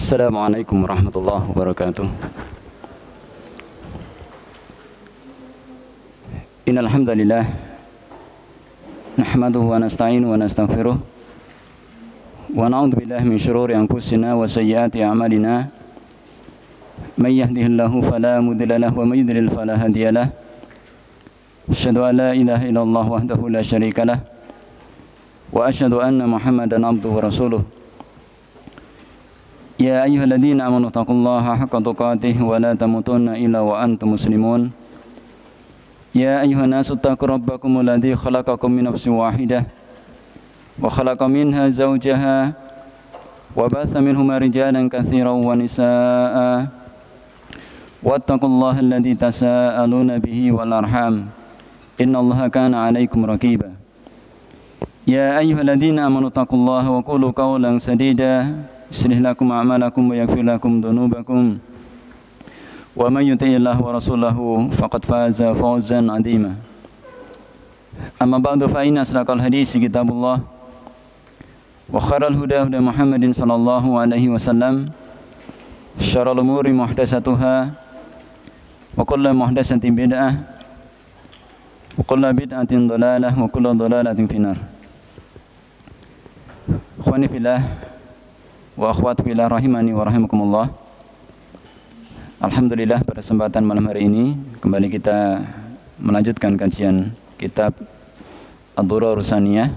Assalamualaikum warahmatullahi wabarakatuh. Innal hamdalillah nahmaduhu wa nasta'inuhu wa nastaghfiruh wa na'udzu billahi min shururi anfusina wa sayyiati a'malina. May yahdihillahu fala mudilla lahu wa may yudlil fala hadiya lahu. Asyhadu an la ilaha illallah wahdahu la syarika lah wa asyhadu anna Muhammadan abduhu wa rasuluh. Ya ayyuhalladzina amanu taqullaha haqqa tuqatih wa la tamutunna illa wa antum muslimun. Ya ayyuhan nasu taqu rabbakumul ladzi khalaqakum min nafsin wahidah wa khalaqa minha zawjaha wa batha minhuma rijalan katsiran wa nisaa'a wattaqullaha alladzi tasaaluna bihi wal arham innallaha kana 'alaikum raqiba. Ya ayyuhalladzina amanu taqullaha wa qulu qawlan sadida yuslih lakum a'malakum wa yaghfir lakum dhunubakum wa may yuti'illah wa rasulahu faqad faza fawzan 'azima. Amma ba'du fa inna asdaqal hadits kitabullah wa khairal huda huda Muhammadin sallallahu alaihi wasallam syarrul umuri muhdatsatuha wa kullu muhdatsatin bid'ah wa kullu bid'atin dhalalah wa kullu dhalalatin finnar. Ikhwani fillah wa akhwat fillah rahimani wa rahimakumullah. Alhamdulillah pada kesempatan malam hari ini kembali kita melanjutkan kajian kitab Ad-Durarus Saniyah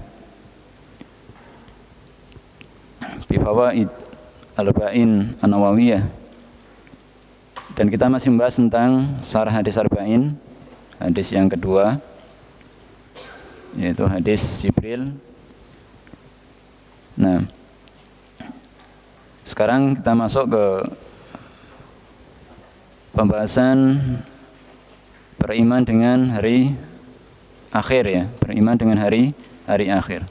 fi Fawaid Arba'in An-Nawawiyah, dan kita masih membahas tentang syarah hadis Arba'in, hadis yang kedua, yaitu hadis Jibril. Nah, sekarang kita masuk ke pembahasan beriman dengan hari akhir, ya, beriman dengan hari akhir.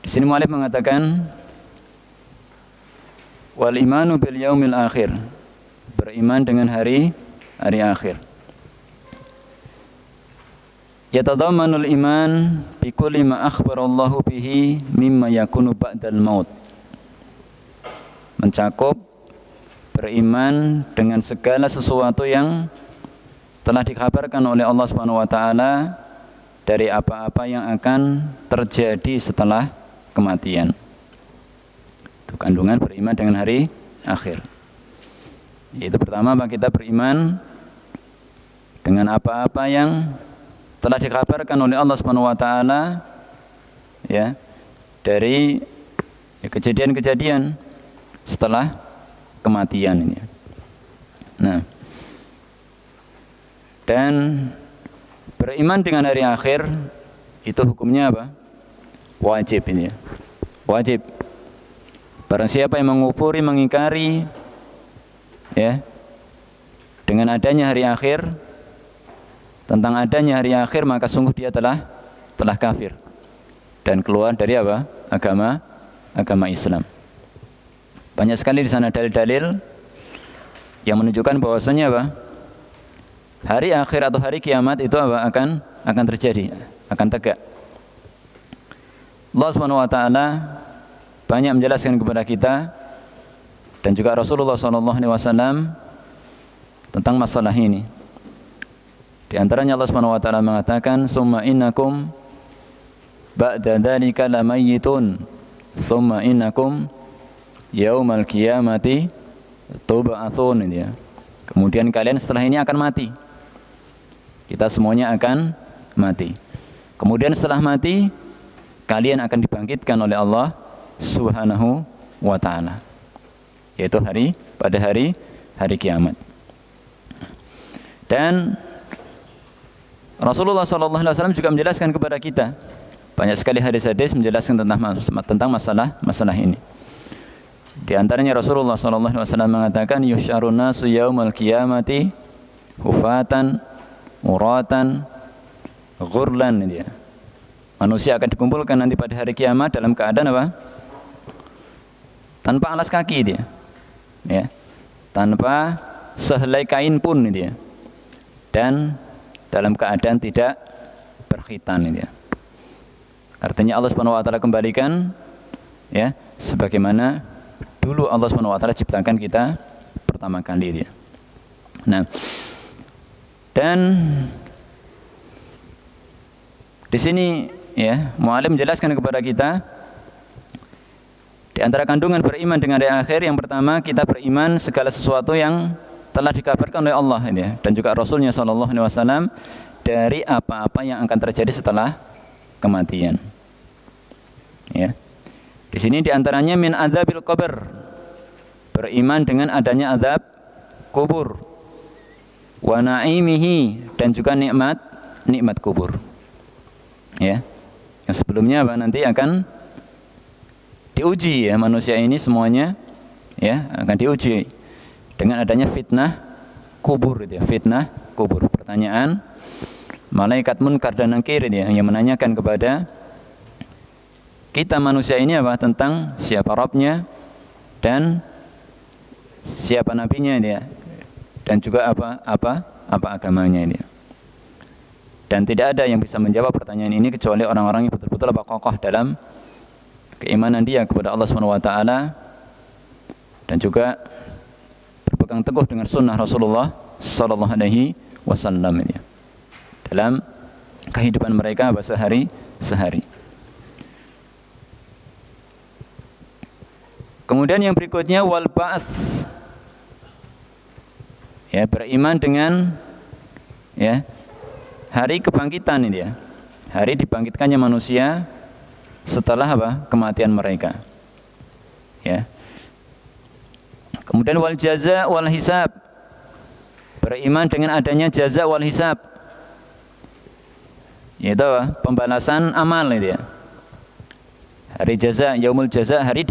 Di sini mu'allif mengatakan wal imanu bil yaumil akhir, beriman dengan hari akhir. Yatadammanul iman bi kulli ma akhbarallahu bihi mimma yakunu ba'dal maut, mencakup beriman dengan segala sesuatu yang telah dikabarkan oleh Allah Subhanahu wa taala dari apa-apa yang akan terjadi setelah kematian. Itu kandungan beriman dengan hari akhir. Itu pertama, kita beriman dengan apa-apa yang telah dikabarkan oleh Allah Subhanahu wa taala, ya, dari kejadian-kejadian setelah kematian ini. Nah, dan beriman dengan hari akhir itu hukumnya apa? Wajib ini, ya. Wajib. Barang siapa yang mengufuri, mengingkari, ya, dengan adanya hari akhir, tentang adanya hari akhir, maka sungguh dia telah kafir dan keluar dari apa? Agama Islam. Banyak sekali di sana dalil-dalil yang menunjukkan bahwasanya apa? Hari akhir atau hari kiamat itu apa? akan terjadi, akan tegak. Allah Subhanahu wa taala banyak menjelaskan kepada kita dan juga Rasulullah sallallahu alaihi wasallam tentang masalah ini. Di antaranya Allah Subhanahu wa taala mengatakan, "Summa innakum ba'da dzalika lamayyitun, summa innakum yaumal qiyamati tub'atsun." Ya. Kemudian kalian setelah ini akan mati. Kita semuanya akan mati. Kemudian setelah mati, kalian akan dibangkitkan oleh Allah Subhanahu wa taala, yaitu pada hari kiamat. Dan Rasulullah SAW juga menjelaskan kepada kita banyak sekali hadis-hadis menjelaskan tentang masalah ini. Di antaranya Rasulullah SAW mengatakan, yusyarun nasu yaumal qiyamati hufatan muratan ghurlan. Dia, manusia akan dikumpulkan nanti pada hari kiamat dalam keadaan apa? Tanpa alas kaki dia, ya, tanpa sehelai kain pun dia, dan dalam keadaan tidak berkhitan dia. Artinya Allah Subhanahu wa taala kembalikan ya, sebagaimana dulu Allah SWT ciptakan kita pertama kali dia. Nah, dan di sini ya, mu'alim menjelaskan kepada kita di antara kandungan beriman dengan hari akhir, yang pertama kita beriman segala sesuatu yang telah dikabarkan oleh Allah ya, dan juga Rasulnya SAW dari apa-apa yang akan terjadi setelah kematian. Ya. Di sini di antaranya min adzabil qabr, beriman dengan adanya azab kubur, wa na'imihi, dan juga nikmat kubur. Ya. Yang sebelumnya apa, nanti akan diuji ya, manusia ini semuanya ya akan diuji dengan adanya fitnah kubur itu ya, fitnah kubur. Pertanyaan malaikat munkar dan nakir ya, yang menanyakan kepada kita manusia ini apa, tentang siapa Rabbnya dan siapa nabinya dia, dan juga apa agamanya dia. Dan tidak ada yang bisa menjawab pertanyaan ini kecuali orang-orang yang betul-betul kokoh dalam keimanan dia kepada Allah SWT, dan juga berpegang teguh dengan sunnah Rasulullah SAW ini dalam kehidupan mereka sehari-hari. Kemudian yang berikutnya wal ba'ats, ya, beriman dengan ya hari kebangkitan ini ya, hari dibangkitkannya manusia setelah apa, kematian mereka. Ya. Kemudian wal jaza wal hisab, beriman dengan adanya jaza wal hisab, yaitu pembalasan amal itu ya. Hari jaza, yaumul jaza, hari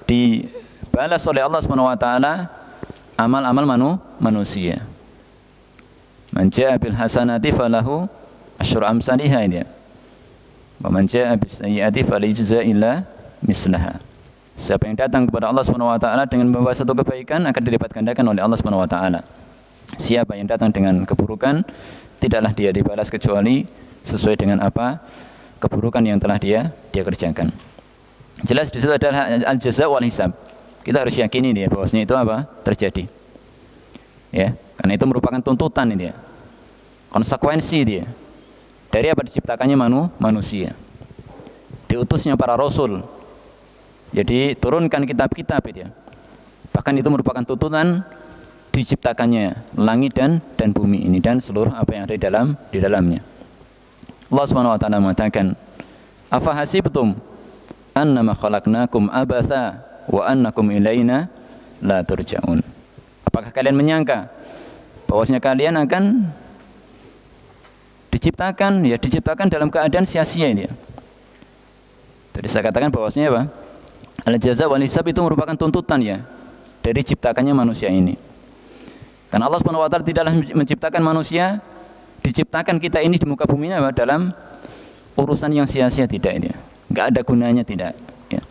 dibalas oleh Allah SWT amal-amal manusia. Man jaa bil hasanati falahu asyru amsalihha ya. Wa man jaa bis sayyiati falyujza illa mislaha. Siapa yang datang kepada Allah SWT dengan membawa satu kebaikan akan dilipat gandakan oleh Allah SWT. Siapa yang datang dengan keburukan, tidaklah dia dibalas kecuali sesuai dengan apa keburukan yang telah dia kerjakan. Jelas di situ adalah al-jaza wal hisab. Kita harus yakini dia bahwasanya itu apa terjadi. Ya, karena itu merupakan tuntutan ini ya. Konsekuensi dia dari apa diciptakannya manusia. Diutusnya para rasul. Jadi turunkan kitab-kitab itu ya. Bahkan itu merupakan tuntutan diciptakannya langit dan bumi ini dan seluruh apa yang ada di dalamnya. Allah SWT mengatakan, "Afa hasibtum annama khalaqnakum abatha wa annakum ilaina la turja'un." Apakah kalian menyangka bahwasanya kalian akan diciptakan dalam keadaan sia-sia ini ya. Tadi saya katakan bahwasanya apa? Al-jaza wal hisab itu merupakan tuntutan ya dari ciptakannya manusia ini. Karena Allah SWT tidaklah menciptakan manusia, diciptakan kita ini di muka bumi ini dalam urusan yang sia-sia, tidak ini. Enggak ada gunanya, tidak ya.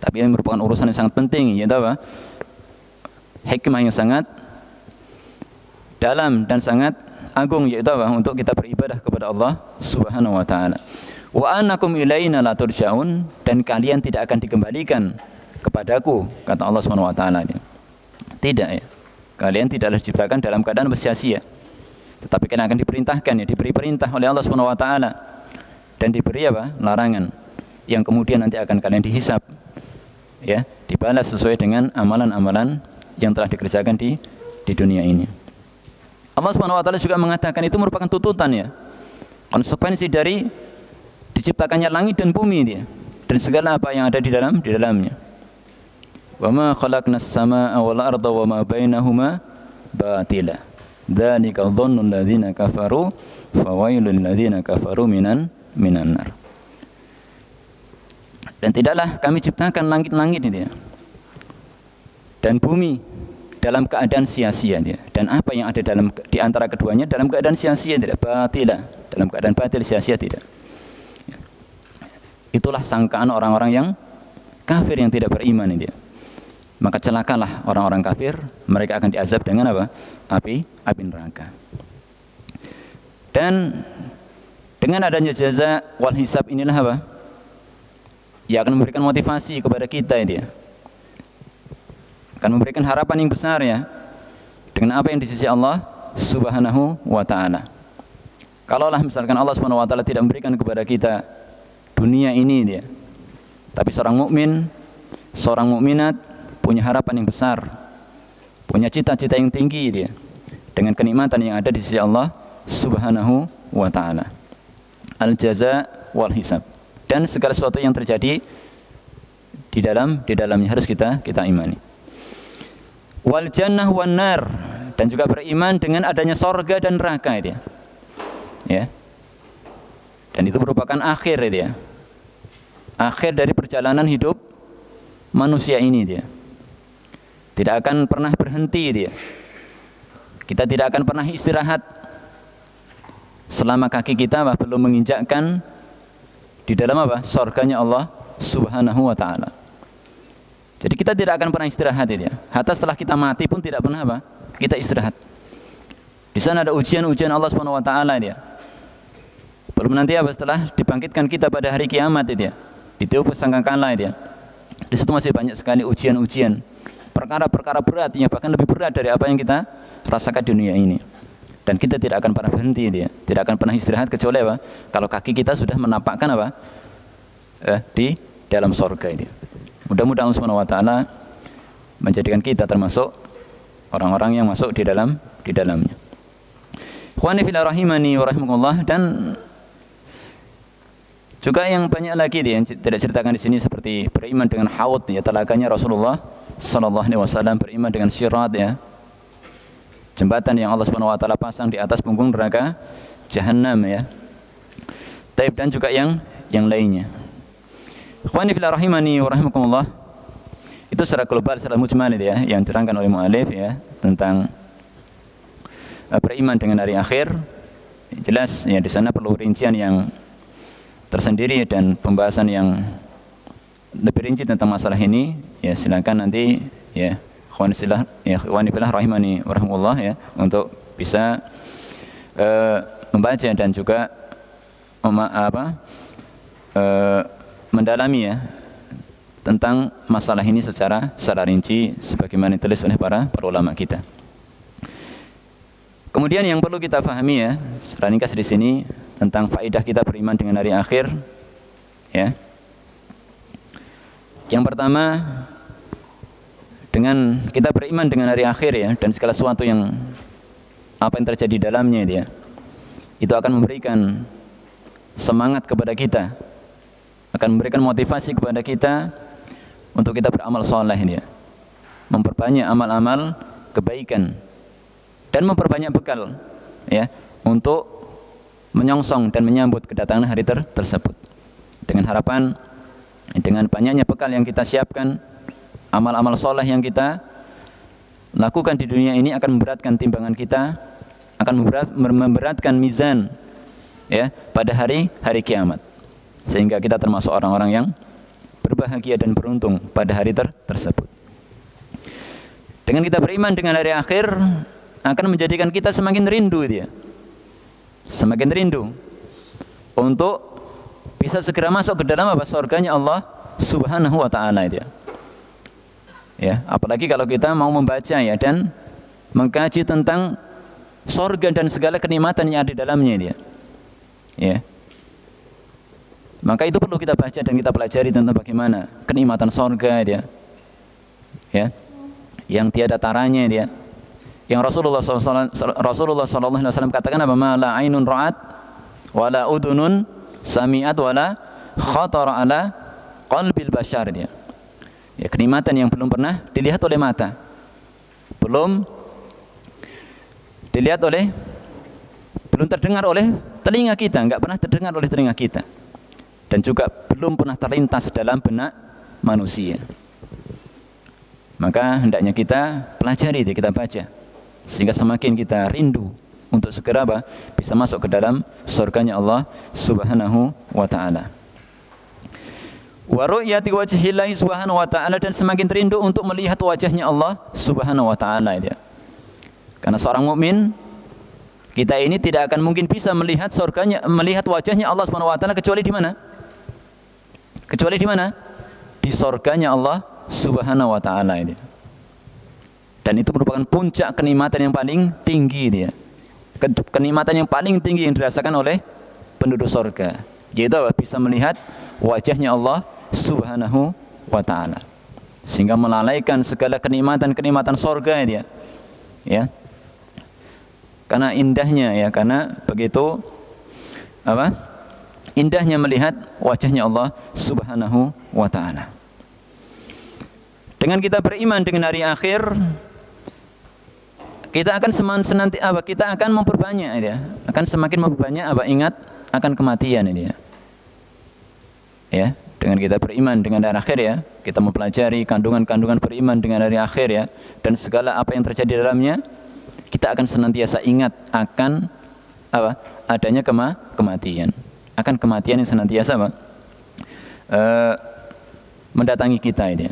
Tapi ini merupakan urusan yang sangat penting, yaitu apa? Hikmah yang sangat dalam dan sangat agung, yaitu apa? Untuk kita beribadah kepada Allah Subhanahu wa taala. Wa annakum ilaina la turja'un, dan kalian tidak akan dikembalikan kepadaku, kata Allah Subhanahu wa taala. Tidak ya. Kalian tidaklah diciptakan dalam keadaan sia-sia. Tetapi kalian akan diperintahkan ya, diberi perintah oleh Allah Subhanahu wa taala dan diberi apa? Larangan yang kemudian nanti akan kalian dihisab. Ya, dibalas sesuai dengan amalan-amalan yang telah dikerjakan di dunia ini. Allah Subhanahu wa taala juga mengatakan itu merupakan tuntutan ya. Konsekuensi dari diciptakannya langit dan bumi dia dan segala apa yang ada di dalamnya. Wa ma khalaqnas samaa'a wal arda wa ma bainahuma batila. Dzalika dhannul ladzina kafaru fawailul ladzina kafaru minan nar. Dan tidaklah kami ciptakan langit-langit itu ya, dan bumi dalam keadaan sia-sia dia, dan apa yang ada di antara keduanya dalam keadaan sia-sia, tidak batila, dalam keadaan batil, sia-sia, tidak. Itulah sangkaan orang-orang yang kafir yang tidak beriman ini. Maka celakalah orang-orang kafir, mereka akan diazab dengan apa? Api neraka. Dan dengan adanya jaza wal hisab inilah apa? ia akan memberikan motivasi kepada kita itu ya. Akan memberikan harapan yang besar ya dengan apa yang di sisi Allah Subhanahu wa taala. Kalaulah misalkan Allah Subhanahu wa taala tidak memberikan kepada kita dunia ini dia, tapi seorang mukmin, seorang mukminat punya harapan yang besar, punya cita-cita yang tinggi dia dengan kenikmatan yang ada di sisi Allah Subhanahu wa taala. Al-jaza wal hisab, dan segala sesuatu yang terjadi di dalamnya harus kita imani. Wal jannah wan nar, dan juga beriman dengan adanya sorga dan neraka itu ya. Ya. Dan itu merupakan akhir itu ya. Akhir dari perjalanan hidup manusia ini dia. Tidak akan pernah berhenti dia. Kita tidak akan pernah istirahat selama kaki kita belum menginjakkan di dalam apa? Surganya Allah Subhanahu wa taala. Jadi kita tidak akan pernah istirahat itu ya. Hatta setelah kita mati pun tidak pernah apa? Kita istirahat. Di sana ada ujian-ujian Allah Subhanahu wa taala dia. Belum nanti apa setelah dibangkitkan kita pada hari kiamat itu ya. Ditiup sangkakala itu ya. Di situ masih banyak sekali ujian-ujian. Perkara-perkara berat, ya bahkan lebih berat dari apa yang kita rasakan di dunia ini. Dan kita tidak akan pernah berhenti dia, tidak akan pernah istirahat kecuali apa? Kalau kaki kita sudah menapakkan apa? Di dalam surga ini. Mudah-mudahan Allah Subhanahu wa taala menjadikan kita termasuk orang-orang yang masuk di dalamnya. Ikhwani fillah rahimani wa rahimakumullah, dan juga yang banyak lagi dia, yang tidak ceritakan di sini seperti beriman dengan haud ya, telaganya Rasulullah sallallahu alaihi wasallam, beriman dengan syirat ya, jembatan yang Allah Subhanahu wa taala pasang di atas punggung neraka Jahannam ya. Taib, dan juga yang lainnya. Ikhwani fillah rahimani wa rahimakumullah. Itu secara global, secara mujmal ya, yang diterangkan oleh mu'alif ya tentang beriman dengan hari akhir. Jelas ya di sana perlu rincian yang tersendiri dan pembahasan yang lebih rinci tentang masalah ini. Ya silakan nanti ya ikhwani fillah rahimani wa rahimakumullah ya untuk bisa membaca dan juga mendalami ya tentang masalah ini secara rinci sebagaimana ditulis oleh para ulama kita. Kemudian yang perlu kita pahami ya, secara ringkas di sini tentang faedah kita beriman dengan hari akhir ya. Yang pertama, dengan kita beriman dengan hari akhir ya, dan segala sesuatu yang apa yang terjadi di dalamnya dia, itu akan memberikan semangat kepada kita, akan memberikan motivasi kepada kita untuk kita beramal soleh dia, memperbanyak amal-amal kebaikan dan memperbanyak bekal ya untuk menyongsong dan menyambut kedatangan hari tersebut. Dengan harapan dengan banyaknya bekal yang kita siapkan, amal-amal soleh yang kita lakukan di dunia ini akan memberatkan timbangan kita, akan memberatkan mizan ya pada hari kiamat, sehingga kita termasuk orang-orang yang berbahagia dan beruntung pada hari tersebut. Dengan kita beriman dengan hari akhir akan menjadikan kita semakin rindu dia, semakin rindu untuk bisa segera masuk ke dalam surganya Allah Subhanahu wa taala dia. Ya, apalagi kalau kita mau membaca ya dan mengkaji tentang surga dan segala kenikmatan yang ada di dalamnya dia. Ya. Maka itu perlu kita baca dan kita pelajari tentang bagaimana kenikmatan surga dia. Ya. Yang tiada taranya dia. Yang Rasulullah sallallahu alaihi wasallam katakan apa? Ma la ainun ra'at wa la udunun sami'at wa la khatara ala qalbil bashar dia. Ya, kenikmatan yang belum pernah dilihat oleh mata, belum terdengar oleh telinga kita, enggak pernah terdengar oleh telinga kita, dan juga belum pernah terlintas dalam benak manusia. Maka hendaknya kita pelajari, kita baca, sehingga semakin kita rindu untuk segera bisa masuk ke dalam surganya Allah Subhanahu wa taala. Wa ru'yati wajhillahi subhanahu wa ta'ala, dan semakin rindu untuk melihat wajahnya Allah Subhanahu wa taala itu. Karena seorang mukmin kita ini tidak akan mungkin bisa melihat surganya, melihat wajahnya Allah Subhanahu wa taala kecuali di mana? Kecuali di mana? Di surganya Allah Subhanahu wa taala ini. Dan itu merupakan puncak kenikmatan yang paling tinggi dia. Kenikmatan yang paling tinggi yang dirasakan oleh penduduk surga, yaitu bisa melihat wajahnya Allah Subhanahu wa taala. Sehingga melalaikan segala kenikmatan-kenikmatan surga dia. Ya. Karena indahnya ya, karena begitu indahnya melihat wajahnya Allah Subhanahu wa taala. Dengan kita beriman dengan hari akhir, kita akan kita akan memperbanyak ya, akan semakin memperbanyak ingat akan kematian ini ya. Ya, dengan kita beriman dengan hari akhir ya, kita mempelajari kandungan-kandungan beriman dengan hari akhir ya, dan segala apa yang terjadi di dalamnya, kita akan senantiasa ingat akan adanya kematian, akan kematian yang senantiasa mendatangi kita ini.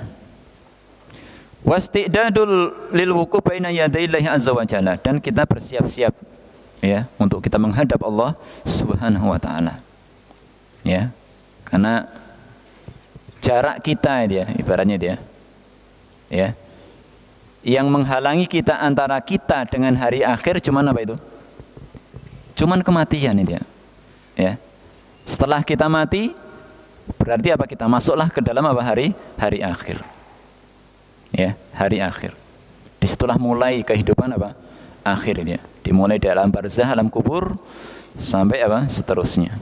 Wastidadul lil wuquf baina yadayllahi azza wa jalla, dan kita bersiap-siap ya untuk kita menghadap Allah Subhanahu wa taala. Ya. Karena jarak kita dia ibaratnya dia. Ya. Yang menghalangi kita antara kita dengan hari akhir cuman apa itu? Cuman kematian itu ya. Ya. Setelah kita mati berarti apa? Kita masuklah ke dalam hari akhir. Ya, hari akhir. Disitulah mulai kehidupan akhir dia. Dimulai dari alam barzah, alam kubur sampai seterusnya.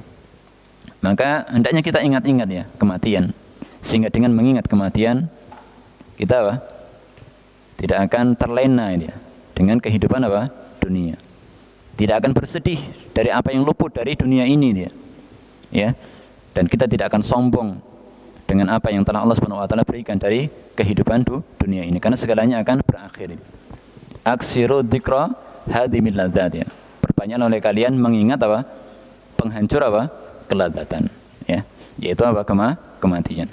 Maka hendaknya kita ingat-ingat ya kematian. Sehingga dengan mengingat kematian kita tidak akan terlena dia dengan kehidupan dunia. Tidak akan bersedih dari apa yang luput dari dunia ini dia. Ya. Dan kita tidak akan sombong dengan apa yang telah Allah Subhanahu wa taala berikan dari kehidupan dunia ini, karena segalanya akan berakhir. Aksiru dzikra hadimil ladzat ya. Perbanyaklah oleh kalian mengingat penghancur keladzatan ya, yaitu kematian.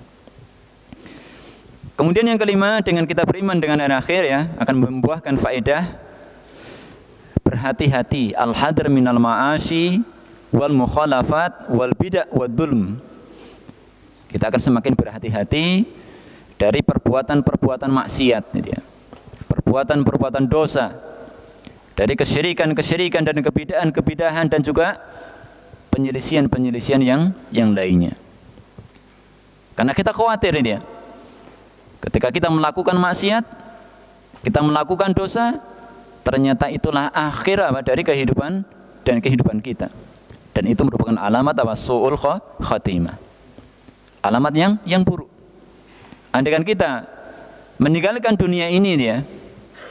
Kemudian yang kelima, dengan kita beriman dengan hari akhir ya, akan membuahkan faedah berhati-hati, al-hadr minal ma'asi wal mukhalafat wal bid'ah wad dzulm. Kita akan semakin berhati-hati dari perbuatan-perbuatan maksiat gitu ya. Perbuatan-perbuatan dosa, dari kesyirikan-kesyirikan dan kebidahan-kebidahan, dan juga penyelisihan-penyelisihan yang lainnya. Karena kita khawatir ini ya. Ketika kita melakukan maksiat, kita melakukan dosa, ternyata itulah akhir dari kehidupan dan kehidupan kita. Dan itu merupakan alamat su'ul khatimah. Alamat yang buruk. Andaikan kita meninggalkan dunia ini dia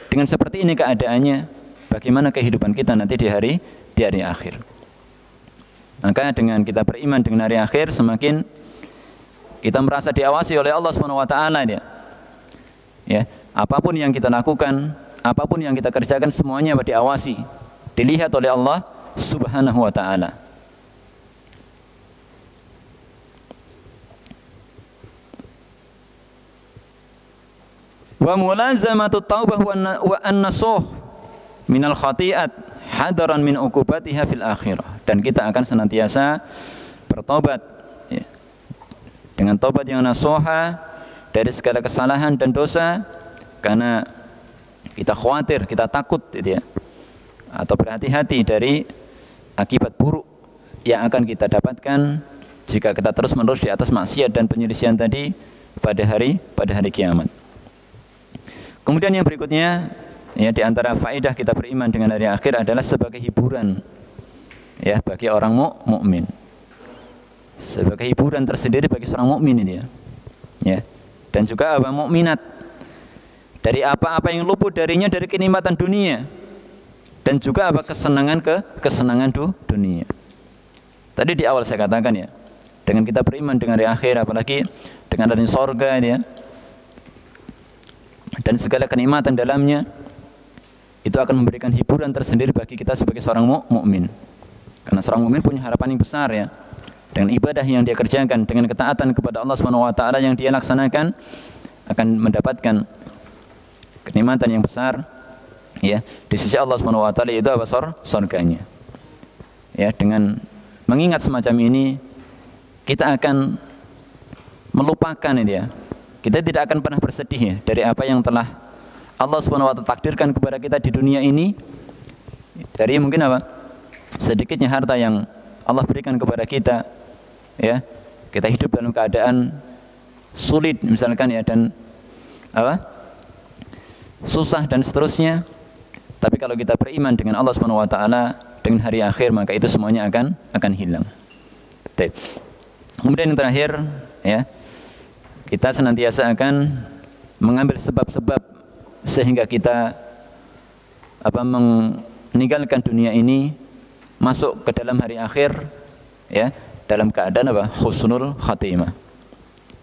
dengan seperti ini keadaannya, bagaimana kehidupan kita nanti di hari akhir? Maka dengan kita beriman dengan hari akhir, semakin kita merasa diawasi oleh Allah Subhanahu wa taala dia. Ya, apapun yang kita lakukan, apapun yang kita kerjakan, semuanya diawasi, dilihat oleh Allah Subhanahu wa taala. Wa mulazamatu taubah wa an-nasuh minal khati'at hadaran min uqubatiha fil akhirah. Dan kita akan senantiasa bertobat ya, dengan tobat yang nasuha dari segala kesalahan dan dosa, karena kita khawatir, kita takut gitu ya, atau berhati-hati dari akibat buruk yang akan kita dapatkan jika kita terus-menerus di atas maksiat dan penyelisihan tadi pada hari kiamat. Kemudian yang berikutnya ya, di antara faedah kita beriman dengan hari akhir adalah sebagai hiburan ya bagi orang mukmin. Sebagai hiburan tersendiri bagi seorang mukmin ini ya. Ya. Dan juga mukminat dari apa-apa yang luput darinya dari kenikmatan dunia, dan juga kesenangan dunia. Tadi di awal saya katakan ya, dengan kita beriman dengan hari akhir, apalagi dengan adanya surga ya, dan segala kenikmatan dalamnya, itu akan memberikan hiburan tersendiri bagi kita sebagai seorang mukmin. Karena seorang mukmin punya harapan yang besar ya, dengan ibadah yang dia kerjakan, dengan ketaatan kepada Allah Subhanahu wa taala yang dia laksanakan, akan mendapatkan kenikmatan yang besar ya di sisi Allah Subhanahu wa taala, itu surganya. Ya, dengan mengingat semacam ini, kita akan melupakan ini ya. Kita tidak akan pernah bersedih ya dari apa yang telah Allah SWT takdirkan kepada kita di dunia ini. Dari mungkin apa? Sedikitnya harta yang Allah berikan kepada kita, ya. Kita hidup dalam keadaan sulit misalkan ya, dan apa? Susah dan seterusnya. Tapi kalau kita beriman dengan Allah SWT, dengan hari akhir, maka itu semuanya akan hilang. Kemudian yang terakhir, ya, kita senantiasa akan mengambil sebab-sebab sehingga kita meninggalkan dunia ini, masuk ke dalam hari akhir, ya, dalam keadaan husnul khatimah.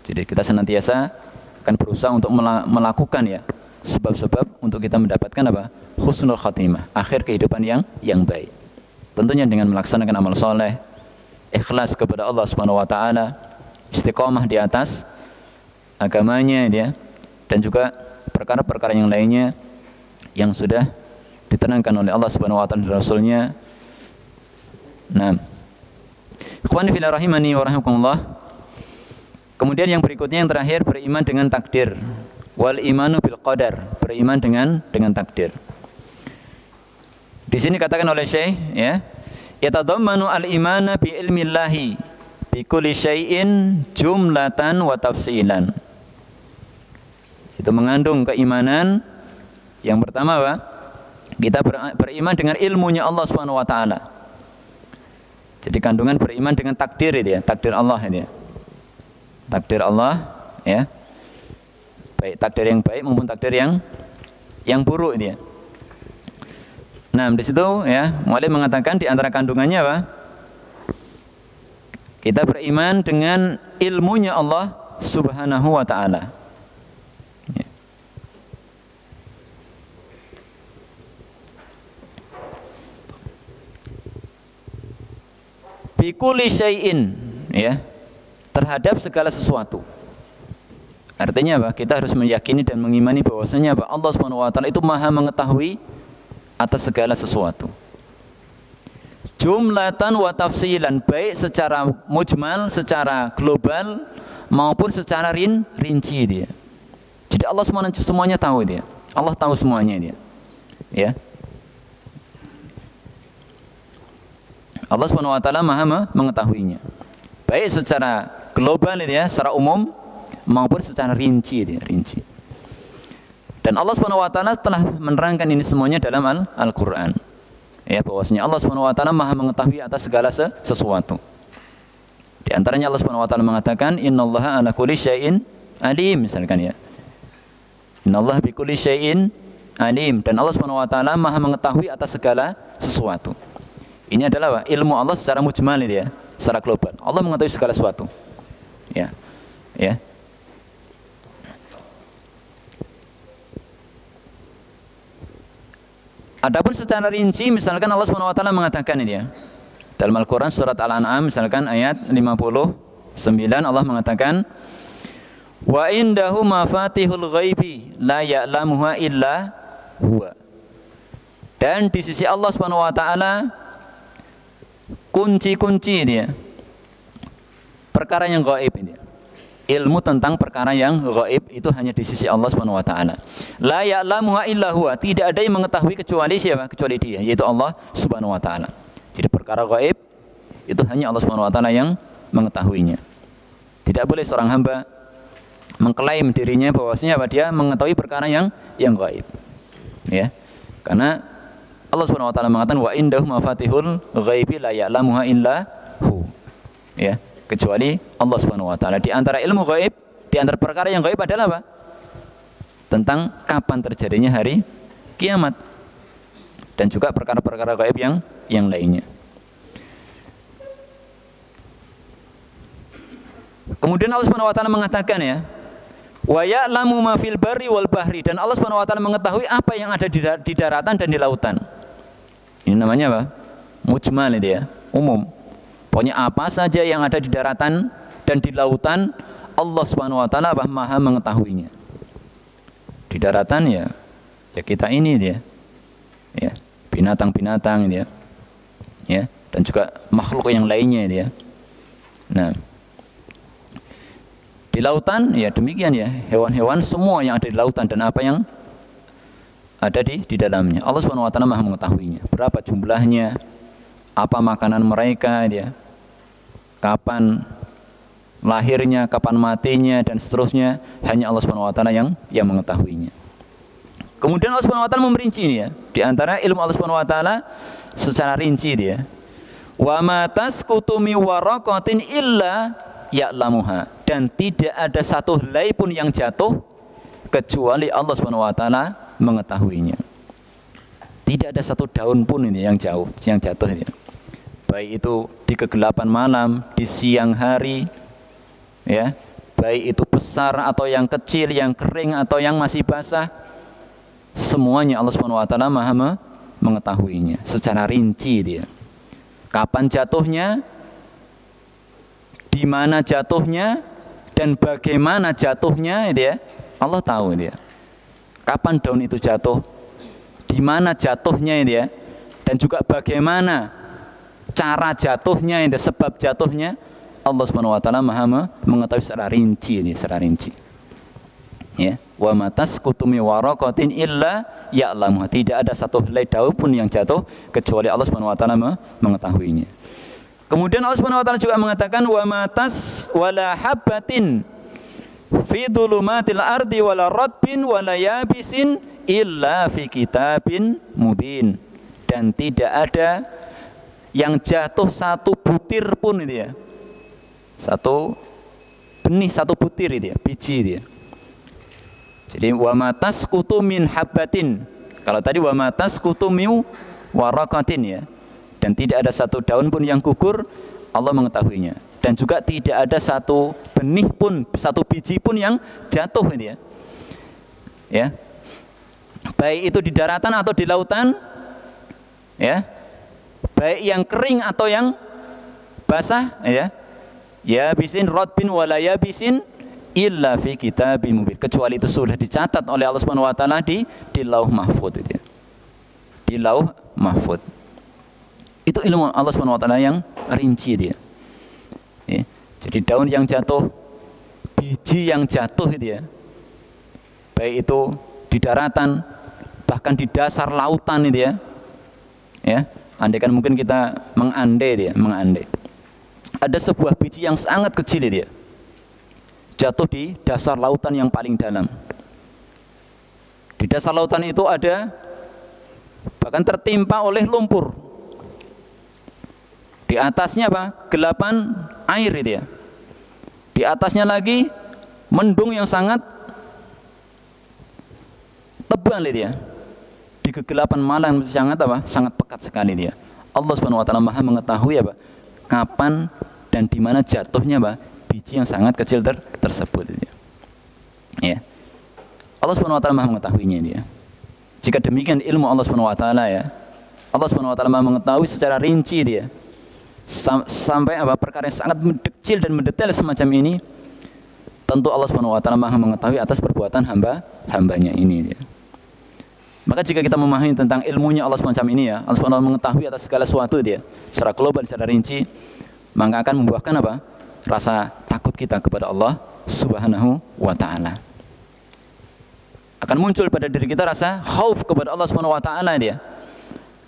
Jadi kita senantiasa akan berusaha untuk melakukan ya sebab-sebab untuk kita mendapatkan husnul khatimah, akhir kehidupan yang baik. Tentunya dengan melaksanakan amal soleh, ikhlas kepada Allah Subhanahu wa taala, istiqomah di atas agamanya ya, dan juga perkara-perkara yang lainnya yang sudah ditenangkan oleh Allah Subhanahu wa taala dan Rasulnya. Nah, ikhwani fillah rahimani wa rahimakumullah. Kemudian yang berikutnya yang terakhir, beriman dengan takdir. Wal imanu bil qadar, beriman dengan takdir. Di sini katakan oleh Syekh ya, yatadammanu al-imana bi ilmillahi bi kulli syai'in jumlatan wa tafsilan. Itu mengandung keimanan yang pertama kita beriman dengan ilmunya Allah Subhanahu wa taala. Jadi kandungan beriman dengan takdir itu ya, takdir Allah itu ya. Takdir Allah ya. Baik takdir yang baik maupun takdir yang buruk itu ya. Nah, di situ ya, muallif mengatakan di antara kandungannya kita beriman dengan ilmunya Allah Subhanahu wa taala. Ya. Bi kulli syai'in ya, terhadap segala sesuatu. Artinya kita harus meyakini dan mengimani bahwasanya Allah Subhanahu wa taala itu Maha mengetahui atas segala sesuatu. Jumlatan wa tafsilan, baik secara mujmal, secara global maupun secara rinci dia. Jadi Allah semuanya tahu dia. Allah tahu semuanya dia. Ya. Allah Subhanahu wa taala Maha mengetahuinya. Baik secara global ya, secara umum maupun secara rinci dia, rinci. Dan Allah Subhanahu wa taala telah menerangkan ini semuanya dalam Al-Qur'an. Ya, bahwasanya Allah Subhanahu wa taala Maha mengetahui atas segala sesuatu. Di antaranya Allah Subhanahu wa taala mengatakan innallaha ala kulli syai'in alim, misalkan ya. Innallaha bi kulli syai'in alim, dan Allah Subhanahu wa taala Maha mengetahui atas segala sesuatu. Ini adalah ilmu Allah secara mujmal ya, secara global. Allah mengetahui segala sesuatu. Ya. Ya. Adapun secara rinci, misalkan Allah Subhanahu wa taala mengatakan ini ya. Dalam Al-Qur'an surat Al-An'am misalkan ayat 59 Allah mengatakan wa indahu mafatihul ghaibi la ya'lamuha illa huwa. Dan di sisi Allah Subhanahu wa taala kunci-kunci dia. Perkara yang gaib ini. Ilmu tentang perkara yang gaib itu hanya di sisi Allah Subhanahu wa taala. La ya'lamuha illa huwa, tidak ada yang mengetahui kecuali siapa? Kecuali Dia, yaitu Allah Subhanahu wa taala. Jadi perkara gaib itu hanya Allah Subhanahu wa taala yang mengetahuinya. Tidak boleh seorang hamba mengklaim dirinya bahwasanya dia mengetahui perkara yang gaib. Ya. Karena Allah Subhanahu wa taala mengatakan wa indahu mafatihul ghaibi la ya'lamuha illa hu. Ya. Kecuali Allah Subhanahu wa taala. Di antara ilmu gaib, di antara perkara yang gaib adalah apa? Tentang kapan terjadinya hari kiamat. Dan juga perkara-perkara gaib yang lainnya. Kemudian Allah Subhanahu wa taala mengatakan ya, wa ya'lamu ma fil barri wal bahri, dan Allah Subhanahu wa taala mengetahui apa yang ada di daratan dan di lautan. Ini namanya apa? Mujmal itu ya, umum. Pokoknya apa saja yang ada di daratan dan di lautan, Allah Subhanahu wa taala Maha mengetahuinya. Di daratan ya kita ini dia. Ya, binatang-binatang dia. Ya, dan juga makhluk yang lainnya dia. Nah, di Di lautan ya demikian ya, hewan-hewan semua yang ada di lautan dan apa yang ada di dalamnya. Allah Subhanahu wa taala Maha mengetahuinya. Berapa jumlahnya, apa makanan mereka ya. Kapan lahirnya, kapan matinya dan seterusnya, hanya Allah Subhanahu wa taala yang mengetahuinya. Kemudian Allah Subhanahu wa taala memperinci ini ya. Di antara ilmu Allah Subhanahu wa taala secara rinci dia. Wa ma tasqutu mi waraqatin illa ya'lamuha, dan tidak ada satu helai pun yang jatuh kecuali Allah Subhanahu wa taala mengetahuinya. Tidak ada satu daun pun ini yang jatuh ini. Baik itu di kegelapan malam, di siang hari ya, baik itu besar atau yang kecil, yang kering atau yang masih basah, semuanya Allah Subhanahu wa taala Maha mengetahuinya secara rinci dia. Kapan jatuhnya, di mana jatuhnya, dan bagaimana jatuhnya itu ya, Allah tahu dia. Kapan daun itu jatuh, di mana jatuhnya itu ya, dan juga bagaimana cara jatuhnya itu, sebab jatuhnya, Allah Subhanahu wa taala Maha mengetahui secara rinci ini, secara rinci. Ya, wa ma tasqutu mi waraqatin illa ya'lamu. Tidak ada satu helai daun pun yang jatuh kecuali Allah Subhanahu wa taala mengetahuinya. Kemudian Allah Subhanahu wa taala juga mengatakan wa ma tas wala habatin fi dhulumatil ardi wala ratbin wala yabisin illa fi kitabin mubin. Dan tidak ada yang jatuh satu butir pun itu ya. Satu benih, satu butir itu ya, biji itu ya. Jadi wa ma tasqutu min habbatin. Kalau tadi wa ma tasqutu min waraqatin ya. Dan tidak ada satu daun pun yang gugur, Allah mengetahuinya. Dan juga tidak ada satu benih pun, satu biji pun yang jatuh ini ya. Ya. Baik itu di daratan atau di lautan. Ya. Baik yang kering atau yang basah ya. Ya bisin radbin wala yabisin illa fi kitabim mubin, kecuali itu sudah dicatat oleh Allah Subhanahu wa taala di Lauh Mahfuz itu ya. Di Lauh Mahfuz. Itu ilmu Allah Subhanahu wa taala yang rinci dia. Ya. Jadi daun yang jatuh, biji yang jatuh itu ya. Baik itu di daratan, bahkan di dasar lautan itu ya. Ya, andaikan mungkin kita mengandai. Ada sebuah biji yang sangat kecil itu ya. Jatuh di dasar lautan yang paling dalam. Di dasar lautan itu ada, bahkan tertimpa oleh lumpur. Di atasnya apa? Gelapan air itu ya. Di atasnya lagi mendung yang sangat tebal itu ya. Di kegelapan malam sangat apa? Sangat pekat sekali dia. Allah Subhanahu wa taala Maha mengetahui apa? Kapan dan di mana jatuhnya apa? Biji yang sangat kecil tersebut itu. Ya. Allah Subhanahu wa taala Maha mengetahuinya dia. Jika demikian ilmu Allah Subhanahu wa taala ya. Allah Subhanahu wa taala Maha mengetahui secara rinci dia. Sampai apa perkara yang sangat kecil dan mendetail semacam ini, tentu Allah Subhanahu wa taala Maha mengetahui atas perbuatan hambanya ini dia. Maka jika kita memahami tentang ilmunya Allah semacam ini ya, Allah Subhanahu wa taala mengetahui atas segala sesuatu dia secara global, secara rinci, maka akan membuahkan apa? Rasa takut kita kepada Allah Subhanahu wa taala. Akan muncul pada diri kita rasa khauf kepada Allah Subhanahu wa taala dia.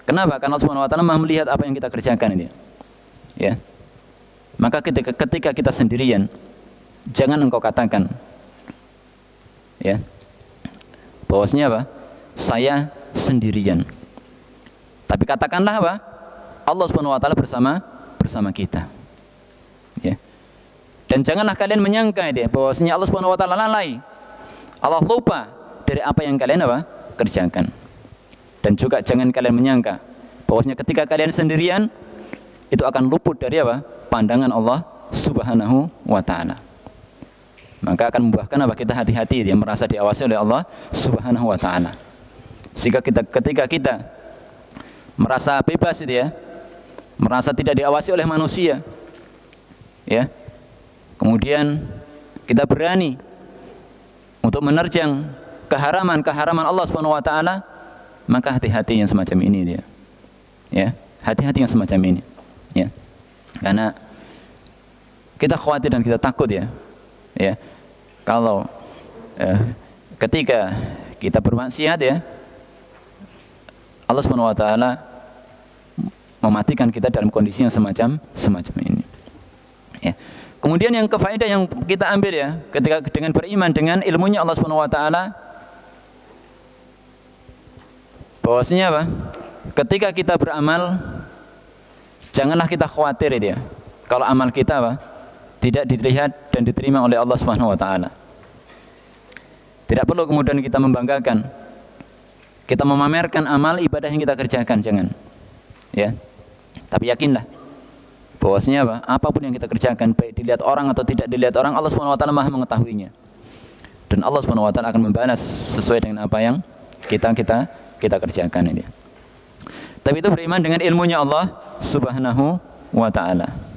Kenapa? Karena Allah Subhanahu wa taala Maha melihat apa yang kita kerjakan dia. Ya. Maka ketika kita sendirian, jangan engkau katakan ya, bahwasanya apa? Saya sendirian. Tapi katakanlah apa? Allah Subhanahu wa taala bersama kita. Ya. Dan janganlah kalian menyangka dia bahwasanya Allah Subhanahu wa taala lalai. Allah lupa dari apa yang kalian apa? Kerjakan. Dan juga jangan kalian menyangka bahwasanya ketika kalian sendirian itu akan luput dari apa? Pandangan Allah Subhanahu wa taala. Maka akan membuahkan apa? Kita hati-hati dia merasa diawasi oleh Allah Subhanahu wa taala. Sehingga ketika kita merasa bebas itu ya, merasa tidak diawasi oleh manusia, ya, kemudian kita berani untuk menerjang keharaman Allah Subhanahu wa taala, maka hati-hati yang semacam ini dia. Ya, hati-hati yang semacam ini. Ya. Karena kita khawatir dan kita takut ya. Ya. kalau ketika kita bermaksiat ya, Allah Subhanahu wa taala mematikan kita dalam kondisi yang semacam ini. Ya. Kemudian yang faedah yang kita ambil ya, ketika dengan beriman dengan ilmunya Allah Subhanahu wa taala, bahwasanya apa? Ketika kita beramal, janganlah kita khawatir itu ya, kalau amal kita apa? Tidak dilihat dan diterima oleh Allah Subhanahu wa taala. Tidak perlu kemudian kita membanggakan, kita memamerkan amal ibadah yang kita kerjakan, jangan. Ya. Tapi yakinlah bahwasanya apa? Apapun yang kita kerjakan, baik dilihat orang atau tidak dilihat orang, Allah Subhanahu wa taala Maha mengetahuinya. Dan Allah Subhanahu wa taala akan membalas sesuai dengan apa yang kita kerjakan ini. Tapi itu beriman dengan ilmunya Allah Subhanahu wa taala.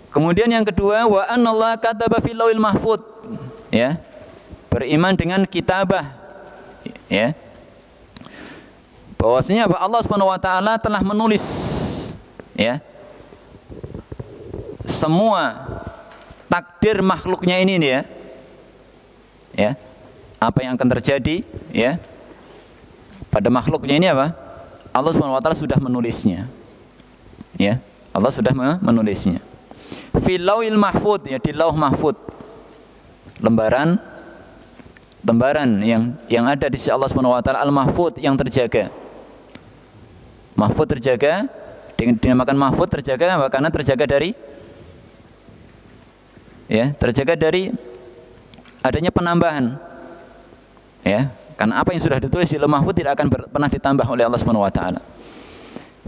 Kemudian yang kedua, wa anallaha kataba fil lauhil mahfuz. Ya. Beriman dengan kitabah. Ya. Bahwasanya Allah Subhanahu wa taala telah menulis ya semua takdir makhluknya ini ya. Ya. Apa yang akan terjadi ya pada makhluknya ini apa? Allah Subhanahu wa taala sudah menulisnya. Ya. Allah sudah menulisnya. Fil lauhil mahfuz ya, di lauh mahfuz. Lembaran yang ada di sisi Allah Subhanahu wa taala, al-mahfuz, yang terjaga. Mahfuz terjaga, dinamakan mahfuz terjaga karena terjaga dari ya, terjaga dari adanya penambahan. Ya, karena apa yang sudah ditulis di lauh mahfuz tidak akan pernah ditambah oleh Allah Subhanahu wa taala.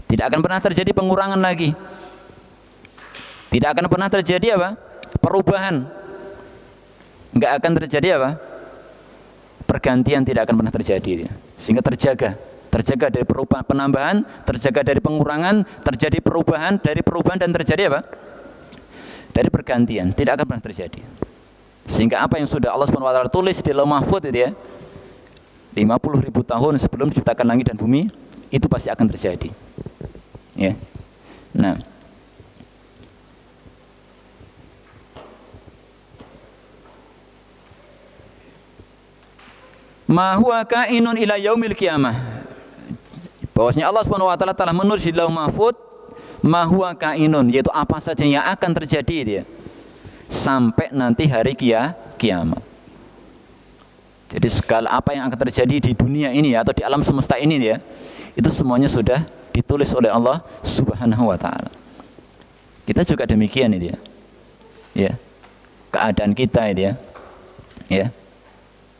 Tidak akan pernah terjadi pengurangan lagi. Tidak akan pernah terjadi apa? Perubahan. Enggak akan terjadi apa? Pergantian tidak akan pernah terjadi. Sehingga terjaga dari perubahan, penambahan, terjaga dari pengurangan, terjadi perubahan, dari perubahan dan terjadi apa? Dari pergantian, tidak akan pernah terjadi. Sehingga apa yang sudah Allah Subhanahu wa taala tulis di lauh mahfuz itu ya, 50.000 tahun sebelum diciptakan langit dan bumi, itu pasti akan terjadi. Ya. Nah, ma huwa kainun ila yaumil qiyamah. Bahwasanya Allah Subhanahu wa taala telah menulis di lauh mahfuz ma huwa kainun, yaitu apa saja yang akan terjadi dia sampai nanti hari kiamat. Jadi segala apa yang akan terjadi di dunia ini ya, atau di alam semesta ini ya, itu semuanya sudah ditulis oleh Allah Subhanahu wa taala. Kita juga demikian itu ya. Ya. Keadaan kita itu ya. Ya.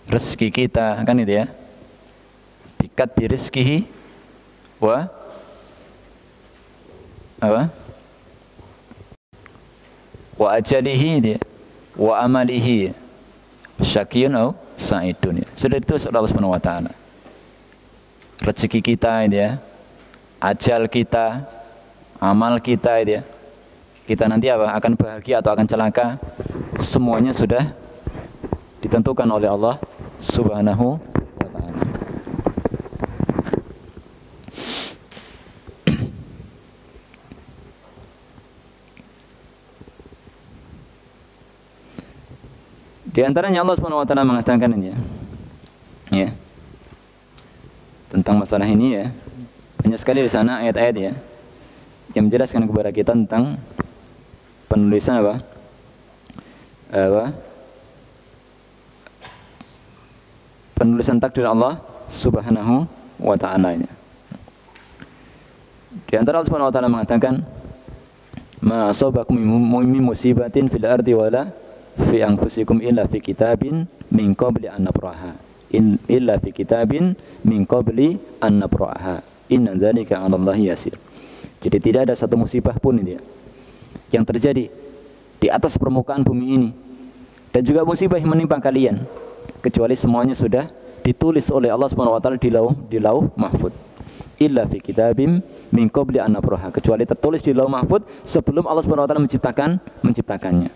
Rezeki kita kan itu ya. Bikat bi rizkihi wa apa? Wa ajalihi dia, wa amalihi syaqiyun au sa'idun. Sudah ditulis oleh Allah Subhanahu wa taala. Rezeki kita itu ya, ajal kita, amal kita itu ya. Kita nanti apa? Akan bahagia atau akan celaka, semuanya sudah ditentukan oleh Allah Subhanahu wa taala. Di antaranya Allah Subhanahu wa taala mengatakan ini ya, tentang masalah ini ya. Banyak sekali di sana ayat-ayat ya yang menjelaskan kepada kita tentang penulisan apa? Penulisan takdir Allah Subhanahu wa taala. Di antara Allah Subhanahu wa taala mengatakan, "Ma asabakum min musibatin fil ardi wala fi anfusikum illa fi kitabin min qabli an nabraha illa fi kitabin min qabli an nabraha inna dzalika 'ala Allahi yasir." Jadi tidak ada satu musibah pun itu ya, yang terjadi di atas permukaan bumi ini dan juga musibah yang menimpa kalian kecuali semuanya sudah ditulis oleh Allah Subhanahu wa taala di lauh mahfuz. Illa fi kitabim min qabli an nabraha, kecuali tertulis di lauh mahfuz sebelum Allah Subhanahu wa taala menciptakannya.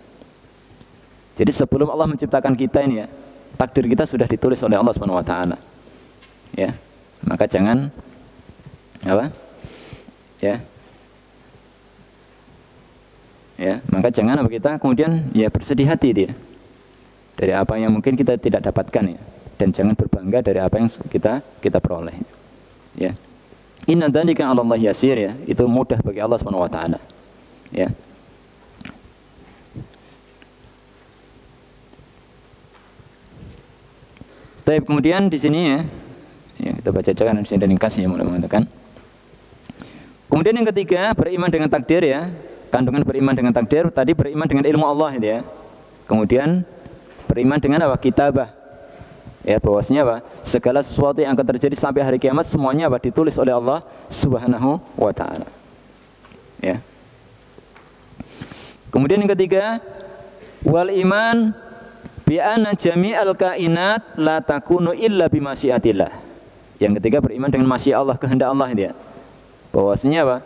Jadi sebelum Allah menciptakan kita ini ya, takdir kita sudah ditulis oleh Allah Subhanahu wa taala. Ya. Maka jangan apa? Ya. Ya, maka jangan apa kita kemudian ya bersedih hati dia dari apa yang mungkin kita tidak dapatkan ya, dan jangan berbangga dari apa yang kita peroleh. Ya. Inna dzalika 'ala Allah yasir ya, itu mudah bagi Allah Subhanahu wa taala. Ya. Baik, kemudian di sini ya kita baca kan di sini dan ringkas ya mulai mengatakan. Kemudian yang ketiga, beriman dengan takdir ya. Kandungan beriman dengan takdir, tadi beriman dengan ilmu Allah gitu ya. Kemudian beriman dengan apa? Kitabah. Ya, bahwasanya apa? Segala sesuatu yang akan terjadi sampai hari kiamat semuanya apa? Ditulis oleh Allah Subhanahu wa taala. Ya. Kemudian yang ketiga, wal iman bi anna jami'al kainat la takunu illa bi masyiatillah. Yang ketiga, beriman dengan masyiat Allah, kehendak Allah itu ya. Bahwasanya apa?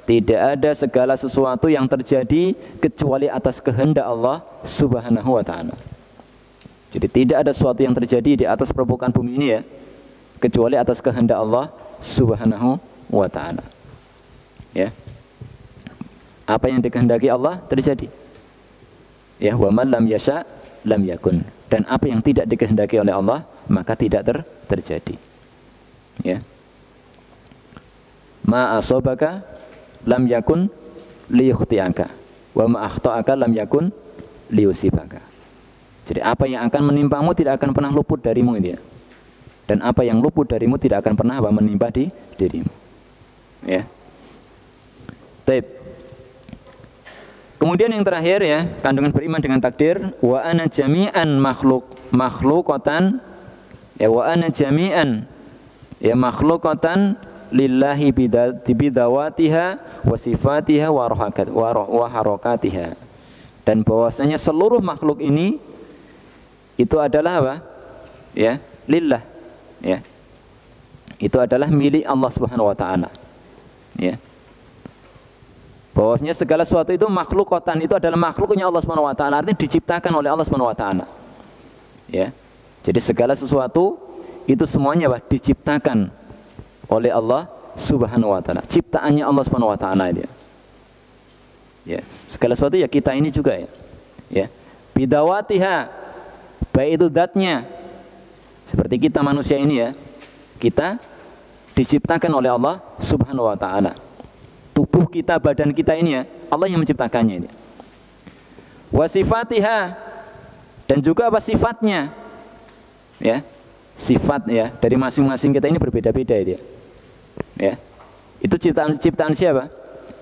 Tidak ada segala sesuatu yang terjadi kecuali atas kehendak Allah Subhanahu wa taala. Jadi tidak ada sesuatu yang terjadi di atas permukaan bumi ini ya, kecuali atas kehendak Allah Subhanahu wa taala. Ya. Apa yang dikehendaki Allah terjadi. Ya, wa man lam yasha lam yakun. Dan apa yang tidak dikehendaki oleh Allah maka tidak terjadi. Ya. Ma asabaka lam yakun liyukhti'aka wa ma akhta'aka lam yakun liyusibaka. Jadi apa yang akan menimpamu tidak akan pernah luput darimu itu ya. Dan apa yang luput darimu tidak akan pernah menimpa di dirimu. Ya. Baik. Kemudian yang terakhir ya, kandungan beriman dengan takdir, wa ana jami'an makhluqatan ya, wa ana jami'an ya makhluqatan lillahi bidawatiha wa sifatiha wa harakatiha. Dan bahwasanya seluruh makhluk ini itu adalah apa? Ya, lillah. Ya. Itu adalah milik Allah Subhanahu wa taala. Ya. Bahwasanya segala sesuatu itu makhluqatan, itu adalah makhluknya Allah Subhanahu wa taala, artinya diciptakan oleh Allah Subhanahu wa taala. Ya. Jadi segala sesuatu itu semuanya apa? Diciptakan oleh Allah Subhanahu wa taala. Ciptaannya Allah Subhanahu wa taala dia. Ya, segala sesuatu ya kita ini juga ya. Ya. Bidawatiha, baik itu zatnya. Seperti kita manusia ini ya. Kita diciptakan oleh Allah Subhanahu wa taala. Tubuh kita, badan kita ini ya, Allah yang menciptakannya ini. Wa sifatiha, dan juga apa sifatnya. Ya. Sifat ya dari masing-masing kita ini berbeda-beda ya. Ya. Itu ciptaan siapa?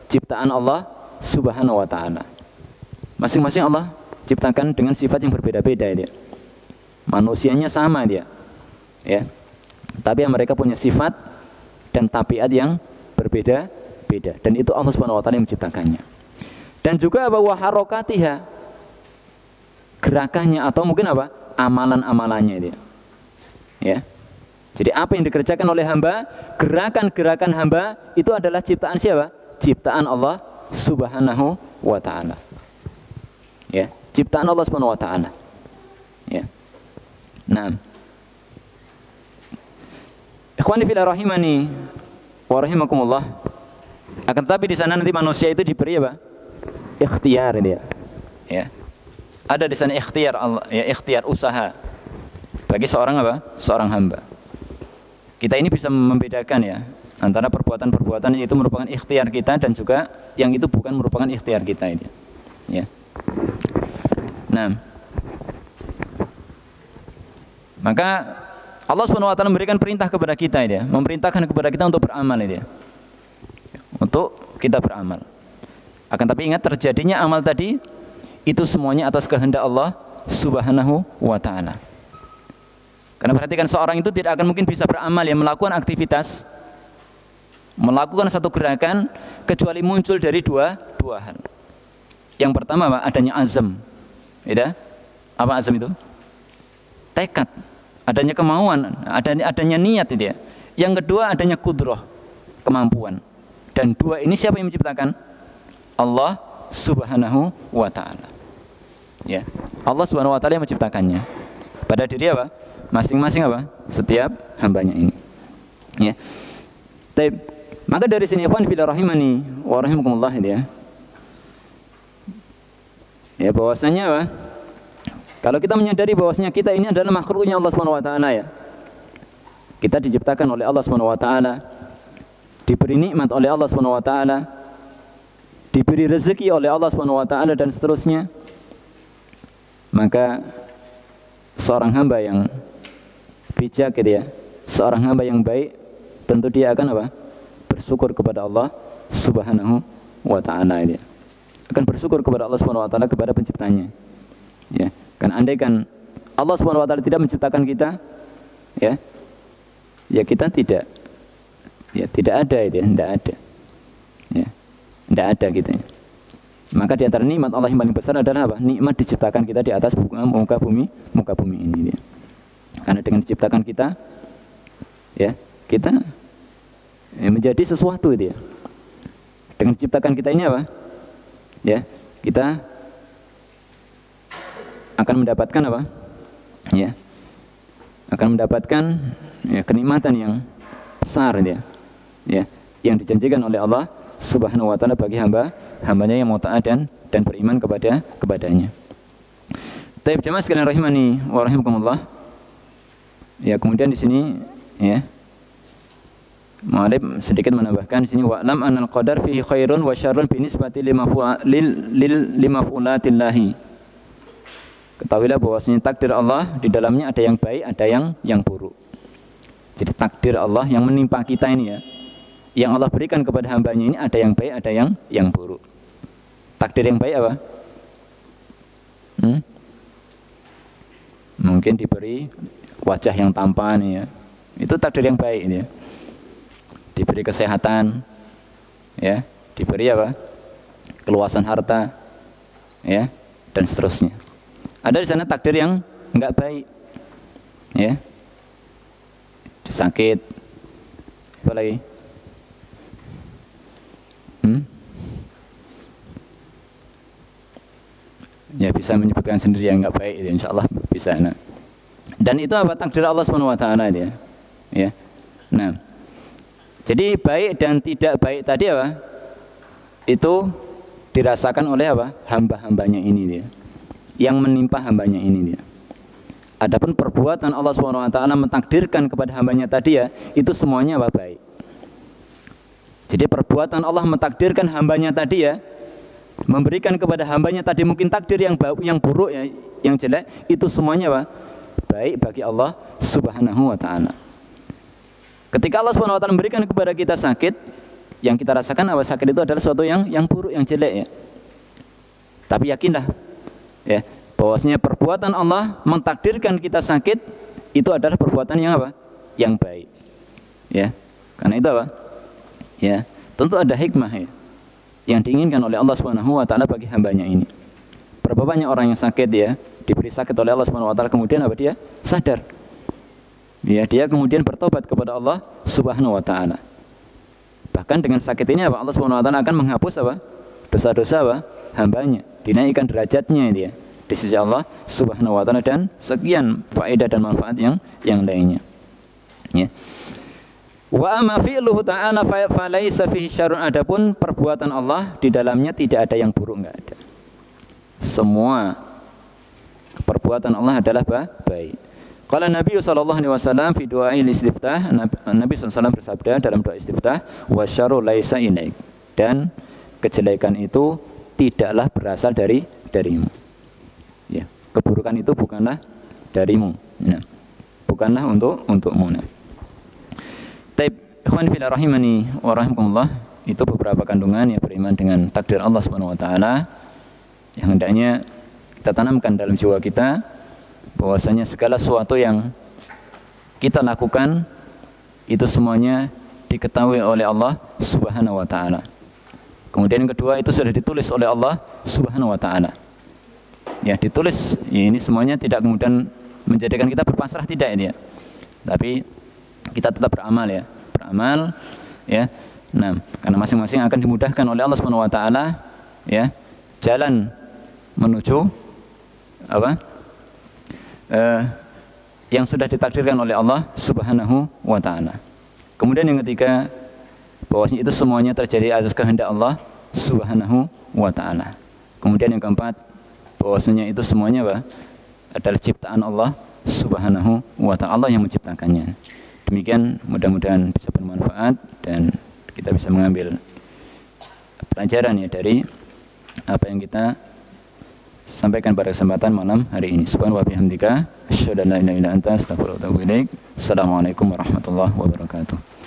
Ciptaan Allah Subhanahu wa taala. Masing-masing Allah ciptakan dengan sifat yang berbeda-beda dia. Manusianya sama dia. Ya. Tapi mereka punya sifat dan tabiat yang berbeda-beda, dan itu Allah Subhanahu wa taala yang menciptakannya. Dan juga apa? Wa harakatiha, gerakannya atau mungkin apa? Amalan-amalannya dia. Ya. Jadi apa yang dikerjakan oleh hamba, gerakan-gerakan hamba itu adalah ciptaan siapa? Ciptaan Allah Subhanahu wa taala. Ya, ciptaan Allah Subhanahu wa taala. Ya. Nah. Ikhwani fillah rahimani wa rahimakumullah. Akan tetapi di sana nanti manusia itu diberi apa? Ikhtiar dia. Ya. Ada di sana ikhtiar Allah, ya, ikhtiar usaha bagi seorang apa? Seorang hamba. Kita ini bisa membedakan ya antara perbuatan-perbuatan itu merupakan ikhtiar kita dan juga yang itu bukan merupakan ikhtiar kita ini. Ya. Nah, maka Allah Subhanahu wa taala memberikan perintah kepada kita ini, memerintahkan kepada kita untuk beramal ini. Untuk kita beramal. Akan tapi ingat, terjadinya amal tadi itu semuanya atas kehendak Allah Subhanahu wa taala. Karena perhatikan, seorang itu tidak akan mungkin bisa beramal ya, melakukan aktivitas, melakukan satu gerakan kecuali muncul dari dua hal. Yang pertama apa? Adanya azam. Ya? Apa azam itu? Tekad. Adanya kemauan, adanya niat itu ya. Yang kedua adanya kudrah, kemampuan. Dan dua ini siapa yang menciptakan? Allah Subhanahu wa taala. Ya. Allah Subhanahu wa taala yang menciptakannya. Pada diri apa? Masing-masing apa? Setiap hambanya ini. Ya. Maka dari sini ikhwan fillah rahimani wa rahimakumullah ya. Ya, bahwasanya apa? Kalau kita menyadari bahwasanya kita ini adalah makhluknya Allah Subhanahu wa taala ya. Kita diciptakan oleh Allah Subhanahu wa taala, diberi nikmat oleh Allah Subhanahu wa taala, diberi rezeki oleh Allah Subhanahu wa taala dan seterusnya. Maka seorang hamba yang bijak gitu ya, seorang hamba yang baik, tentu dia akan apa? Bersyukur kepada Allah Subhanahu wa taala dia. Akan bersyukur kepada Allah Subhanahu wa taala, kepada penciptanya. Ya, kan andaikan Allah Subhanahu wa taala tidak menciptakan kita, ya kita tidak ada itu ya, tidak ada. Ya. Tidak ada gitu ya. Maka di antara nikmat Allah yang paling besar adalah apa? Nikmat diciptakan kita di atas muka bumi ini ya. Karena dengan diciptakan kita, ya, kita menjadi sesuatu itu ya. Dengan diciptakan kita ini apa? Ya, kita akan mendapatkan apa? Ya, akan mendapatkan ya, kenikmatan yang besar ya, yang dijanjikan oleh Allah Subhanahu wa taala bagi hambanya yang mau taat dan beriman kepadanya. Taib jemaah sekalian rahimani wa rahimakumullah. Ya, kemudian di sini ya, Mu'alib sedikit menambahkan di sini wa'lam anal qadar fihi khairun wa syarrun binisbati limaf'ulatillahi. Ketahuilah bahwasanya takdir Allah di dalamnya ada yang baik, ada yang buruk. Jadi takdir Allah yang menimpa kita ini ya, yang Allah berikan kepada hambanya ini ada yang baik, ada yang buruk. Takdir yang baik apa? Mungkin diberi wajah yang tampan ya, itu takdir yang baik ini ya. Diberi kesehatan, ya, diberi apa? Keluasan harta, ya, dan seterusnya. Ada di sana takdir yang enggak baik, ya, sakit, apa lagi? Ya bisa menyebutkan sendiri yang enggak baik, itu insya Allah bisa. Nah. Dan itu apa? Takdir Allah Subhanahu wa taala dia, ya. Nah. Jadi baik dan tidak baik tadi apa? Itu dirasakan oleh apa? Hamba-hambanya ini dia. Yang menimpa hambanya ini dia. Adapun perbuatan Allah SWT mentakdirkan kepada hambanya tadi ya, itu semuanya apa? Baik. Jadi perbuatan Allah mentakdirkan hambanya tadi ya, memberikan kepada hambanya tadi mungkin takdir yang buruk ya, yang jelek, itu semuanya apa? Baik bagi Allah Subhanahu wa taala. Ketika Allah SWT memberikan kepada kita sakit, yang kita rasakan apa? Sakit itu adalah sesuatu yang buruk, yang jelek ya. Tapi yakinlah ya, bahwasanya perbuatan Allah mentakdirkan kita sakit itu adalah perbuatan yang apa? Yang baik. Ya. Karena itu apa? Ya, tentu ada hikmah ya, yang diinginkan oleh Allah Subhanahu wa taala bagi hambanya ini. Berapa banyak orang yang sakit ya, diberi sakit oleh Allah Subhanahu wa taala, kemudian apa? Dia sadar. Ya, dia kemudian bertobat kepada Allah Subhanahu wa taala. Bahkan dengan sakit ini apa? Allah Subhanahu wa taala akan menghapus apa? Dosa-dosa apa? Hambanya, dinaikkan derajatnya dia di sisi Allah Subhanahu wa taala, dan sekian faedah dan manfaat yang lainnya. Ya. Wa amma fi'luhu ta'ala fa laisa fihi syarrun, adapun perbuatan Allah di dalamnya tidak ada yang buruk, enggak ada. Semua perbuatan Allah adalah baik. Qala Nabi sallallahu alaihi wasallam fi du'ail istiftah, Nabi SAW bersabda dalam doa istiftah, wasyarru laisa ilaik, dan kejelekan itu tidaklah berasal darimu. Ya, keburukan itu bukanlah darimu. Nah, bukanlah untukmu. Nah. Taib ikhwan fillah rahimani wa rahimakumullah, itu beberapa kandungan ya beriman dengan takdir Allah Subhanahu wa taala yang hendaknya kita tanamkan dalam jiwa kita, bahwasanya segala sesuatu yang kita lakukan itu semuanya diketahui oleh Allah Subhanahu wa taala. Kemudian yang kedua, itu sudah ditulis oleh Allah Subhanahu wa taala. Ya, ditulis ya, ini semuanya tidak kemudian menjadikan kita berpasrah, tidak ini ya. Tapi kita tetap beramal ya, beramal ya. Nah, karena masing-masing akan dimudahkan oleh Allah Subhanahu wa taala ya, jalan menuju apa? Yang sudah ditakdirkan oleh Allah Subhanahu wa taala. Kemudian yang ketiga, bahwasanya itu semuanya terjadi atas kehendak Allah Subhanahu wa taala. Kemudian yang keempat, bahwasanya itu semuanya adalah ciptaan Allah Subhanahu wa ta'ala, Allah yang menciptakannya. Demikian, mudah-mudahan bisa bermanfaat dan kita bisa mengambil pelajaran ya dari apa yang kita sampaikan pada kesempatan malam hari ini. Subhanallah wa bihamdika, asyhadu an la ilaha illa anta, astaghfiruka wa atubu ilaik. Assalamualaikum warahmatullahi wabarakatuh.